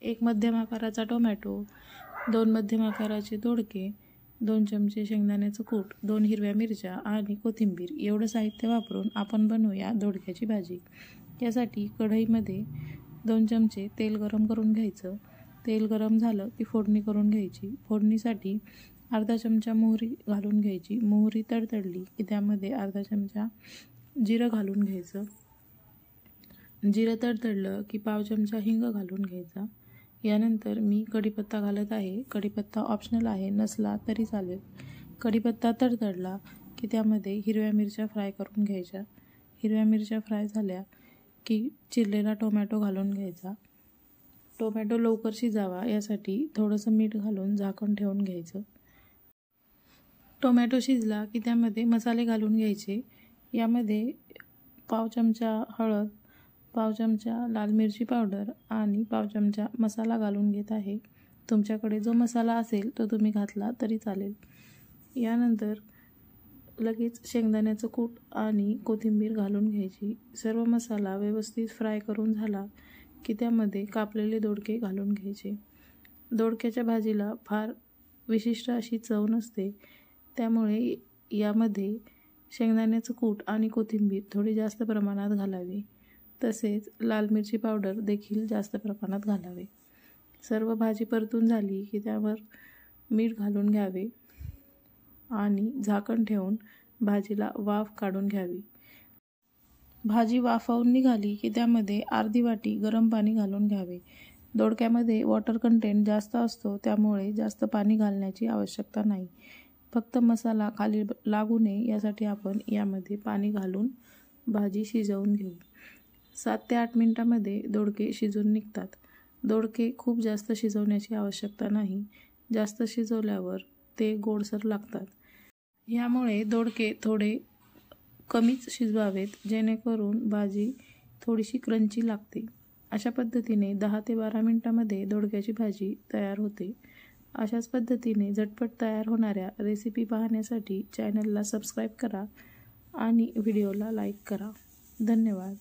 एक मध्यम आकाराचा टोमॅटो, 2 मध्यम आकाराचे दोडके, 2 चमचे शेंगदाण्याचं कूट, 2 हिरव्या मिरच्या आणि कोथिंबीर एवढं साहित्य वापरून आपण बनवूया दोडक्याची भाजी। यासाठी कढईमध्ये 2 चमचे तेल गरम करून घ्यायचं। तेल गरम झालं की फोडणी करून घ्यायची। फोडणीसाठी अर्धा चमचा मोहरी घालून घ्यायची। मोहरी तडतडली की त्यामध्ये अर्धा चमचा जिरं घालून घ्यायचं। जिरं तडतडलं की पाव चमचा हिंग घालून घ्यायचा। यानंतर मी कढीपत्ता घालत आहे। कढीपत्ता ऑप्शनल आहे, नसला तरी चालेल। कढीपत्ता तडतडला की त्यामध्ये हिरव्या मिरच्या फ्राय करून घ्यायच्या। हिरव्या मिरच्या फ्राय झाल्या की चिरलेला टोमॅटो घालून घ्यायचा। टोमॅटो लवकर शिजावा यासाठी थोडंसं मीठ घालून झाकण ठेवून घ्यायचं। टोमॅटो शिजला की त्यामध्ये मसाले घालून घ्यायचे। यामध्ये पाव चमचा हळद, पाव चमचा लाल मिरची पावडर आणि पाव चमचा मसाला घालून घेत आहे। तुमच्याकडे जो मसाला असेल तो तुम्ही घातला तरी चालेल। यानंतर लगेच शेंगदाण्याचं कूट आणि कोथिंबीर घालून घ्यायची। सर्व मसाला व्यवस्थित फ्राय करून झाला की त्यामध्ये कापलेले दोडके घालून घ्यायचे। दोडक्याच्या भाजीला फार विशिष्ट अशी चव नसते, त्यामुळे यामध्ये शेंगदाण्याचं कूट आणि कोथिंबीर थोडी जास्त प्रमाणात घालावी। तसेच लाल मिरची पावडर देखील जास्त प्रमाणात घालावे। सर्व भाजी परतून झाली की त्यावर मीठ घालून घ्यावे आणि झाकण ठेवून भाजीला वाफ काढून घ्यावी। भाजी वाफवून निघाली की त्यामध्ये अर्धी वाटी गरम पाणी घालून घ्यावे। दोडक्यामध्ये वॉटर कंटेंट जास्त असतो, त्यामुळे जास्त पाणी घालण्याची आवश्यकता नाही। फक्त मसाला खाली लागू नये यासाठी आपण यामध्ये पाणी घालून भाजी शिजवून घेऊ। 7 ते 8 मिनिटांमध्ये दोडके शिजून निघतात। दोडके खूप जास्त शिजवण्याची आवश्यकता नाही, जास्त शिजवल्यावर ते गोडसर लागतात। यामुळे दोडके थोडे कमीच शिजवावेत, जेणेकरून भाजी थोडीशी क्रंची लागते। अशा पद्धतीने 10 ते 12 मिनिटांमध्ये दोडक्याची भाजी तयार होते। अशाच पद्धतीने झटपट तयार होणाऱ्या रेसिपी पाहण्यासाठी चॅनलला सबस्क्राईब करा आणि व्हिडिओला लाईक करा। धन्यवाद।